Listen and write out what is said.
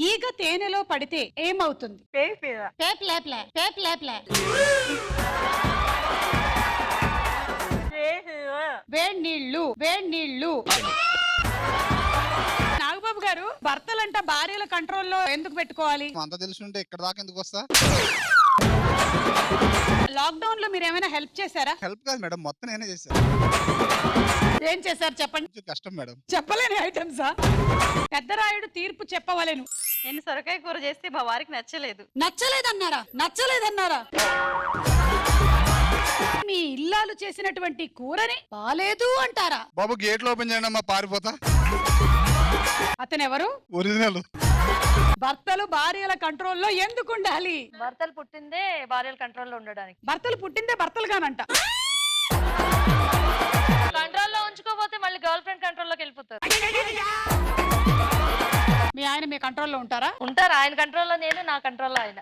ఈగ తేనెలో పడితే ఏమవుతుంది? వేడి నీళ్లు. నాగబాబు గారు, భర్తలంట భార్యల కంట్రోల్లో ఎందుకు పెట్టుకోవాలి? అంత తెలుసుంటే ఇక్కడ దాకా ఎందుకు వస్తా? లాక్డౌన్ లో మీరు ఏమైనా హెల్ప్ చేశారా? హెల్ప్ కాదు మేడం, మొత్తం నేనే చేశాను. ఏం చేశారు చెప్పండి? కొంచెం కష్టం మేడం. చెప్పలేని ఐటమ్సా? పెద్దరాయుడు తీర్పు చెప్పవలెను. నేను సొరకాయ కూర చేస్తే మా వారికి నచ్చలేదు. నచ్చలేదన్నారా? మీ ఇల్లాలు చేసినటువంటి కూరని బాలేదు అంటారా? బాబు గేట్లు ఓపెన్ చేయండి అమ్మా, పారిపోతా. అతనెవరు? ఒరిజినల్. భర్తలు భార్యల కంట్రోల్లో ఎందుకు ఉండాలి? భర్తలు పుట్టిందే భార్యల కంట్రోల్లో ఉండడానికి. భర్తలు పుట్టిందే భర్తలుగానంట. కంట్రోల్లో ఉంచుకోపోతే మళ్ళీ గర్ల్ ఫ్రెండ్ కంట్రోల్లోకి వెళ్ళిపోతారు. మీ ఆయన మీ కంట్రోల్లో ఉంటారా? ఉంటారు. ఆయన కంట్రోల్లో నేను, నా కంట్రోల్లో ఆయన.